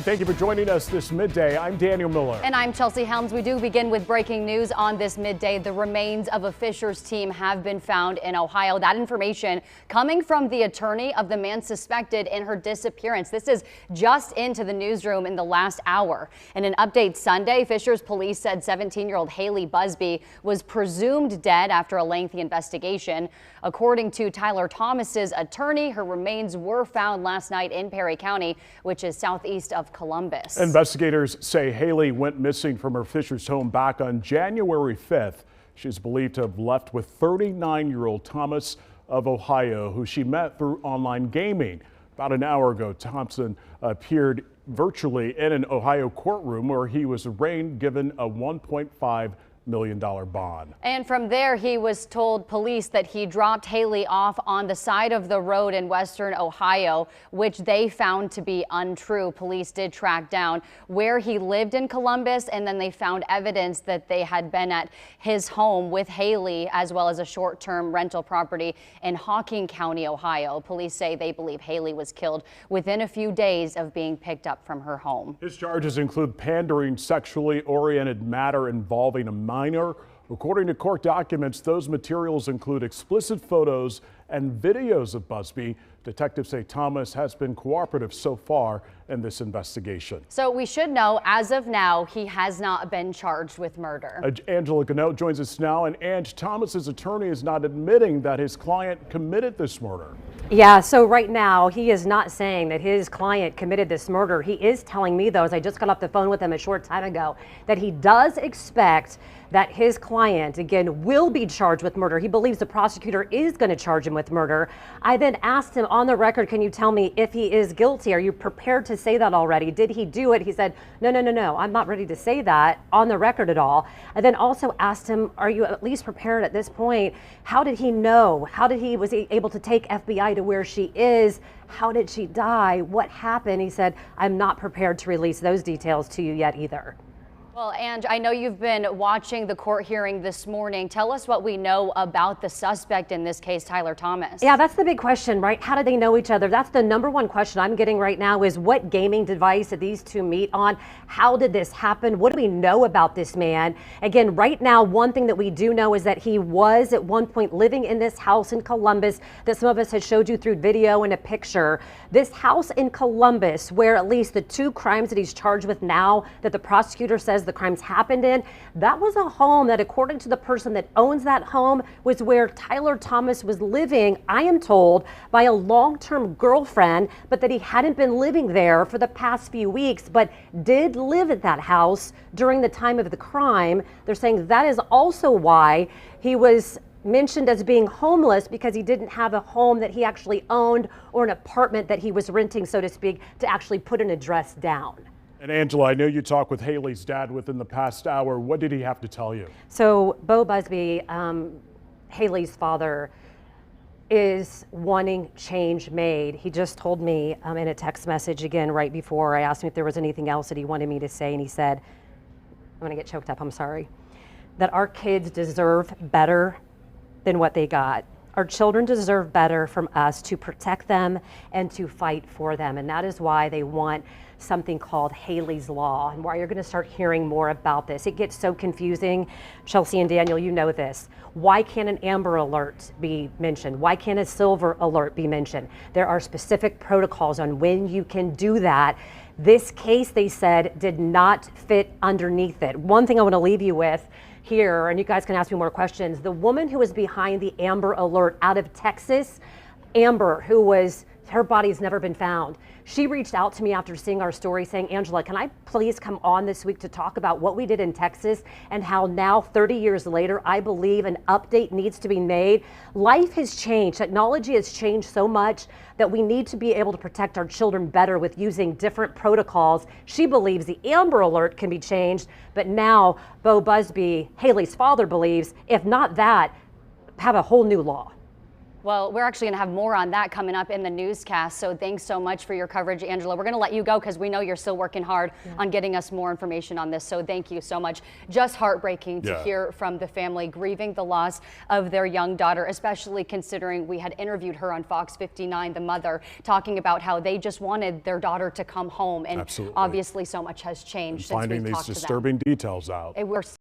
Thank you for joining us this midday. I'm Daniel Miller. And I'm Chelsea Helms. We do begin with breaking news on this midday. The remains of a Fishers team have been found in Ohio. That information coming from the attorney of the man suspected in her disappearance. This is just into the newsroom in the last hour. In an update Sunday, Fishers police said 17-year-old Haley Busby was presumed dead after a lengthy investigation. According to Tyler Thomas's attorney, her remains were found last night in Perry County, which is southeast of Columbus. Investigators say Haley went missing from her Fishers home back on January 5th. She's believed to have left with 39-year-old Thomas of Ohio, who she met through online gaming. About an hour ago, Thompson appeared virtually in an Ohio courtroom where he was arraigned, given a $1.5 million bond. And from there, he was told police that he dropped Haley off on the side of the road in western Ohio, which they found to be untrue. Police did track down where he lived in Columbus, and then they found evidence that they had been at his home with Haley, as well as a short-term rental property in Hocking County, Ohio. Police say they believe Haley was killed within a few days of being picked up from her home. His charges include pandering sexually oriented matter involving a minor. According to court documents, those materials include explicit photos and videos of Busby. Detectives say Thomas has been cooperative so far in this investigation. So we should know, as of now, he has not been charged with murder. Angela Gannott joins us now, and Ange, Thomas's attorney is not admitting that his client committed this murder. Yeah, so right now he is not saying that his client committed this murder. He is telling me, though, as I just got off the phone with him a short time ago, that he does expect that his client, again, will be charged with murder. He believes the prosecutor is going to charge him with murder. I then asked him on the record, can you tell me if he is guilty? Are you prepared to say that already? Did he do it? He said, no, I'm not ready to say that on the record at all. I then also asked him, are you at least prepared at this point? How did he know? Was he able to take FBI to where she is? How did she die? What happened? He said, I'm not prepared to release those details to you yet either. Well, Ange, I know you've been watching the court hearing this morning. Tell us what we know about the suspect in this case, Tyler Thomas. Yeah, that's the big question, right? How did they know each other? That's the number one question I'm getting right now, is what gaming device did these two meet on? How did this happen? What do we know about this man? Again, right now, one thing that we do know is that he was at one point living in this house in Columbus that some of us had showed you through video and a picture. This house in Columbus, where at least the two crimes that he's charged with now that the prosecutor says the crimes happened in, that was a home that, according to the person that owns that home, was where Tyler Thomas was living, I am told, by a long-term girlfriend, but that he hadn't been living there for the past few weeks, but did live at that house during the time of the crime. They're saying that is also why he was mentioned as being homeless, because he didn't have a home that he actually owned or an apartment that he was renting, so to speak, to actually put an address down. And Angela, I know you talked with Haley's dad within the past hour. What did he have to tell you? So Bo Busby, Haley's father, is wanting change made. He just told me in a text message again right before I asked him if there was anything else that he wanted me to say, and he said, I'm going to get choked up, I'm sorry, that our kids deserve better than what they got. Our children deserve better from us, to protect them and to fight for them. And that is why they want something called Haley's Law, and why you're going to start hearing more about this. It gets so confusing. Chelsea and Daniel, you know this. Why can't an Amber Alert be mentioned? Why can't a Silver Alert be mentioned? There are specific protocols on when you can do that. This case, they said, did not fit underneath it. One thing I want to leave you with here, and you guys can ask me more questions, the woman who was behind the Amber Alert out of Texas, Amber, her body's never been found. She reached out to me after seeing our story saying, Angela, can I please come on this week to talk about what we did in Texas and how now 30 years later, I believe an update needs to be made. Life has changed. Technology has changed so much that we need to be able to protect our children better with using different protocols. She believes the Amber Alert can be changed, but now Bo Busby, Haley's father, believes, if not that, have a whole new law. Well, we're actually going to have more on that coming up in the newscast. So thanks so much for your coverage, Angela. We're going to let you go because we know you're still working hard on getting us more information on this. So thank you so much. Just heartbreaking to hear from the family grieving the loss of their young daughter, especially considering we had interviewed her on Fox 59, the mother, talking about how they just wanted their daughter to come home. And obviously so much has changed since finding we've these talked to them. disturbing details out. We're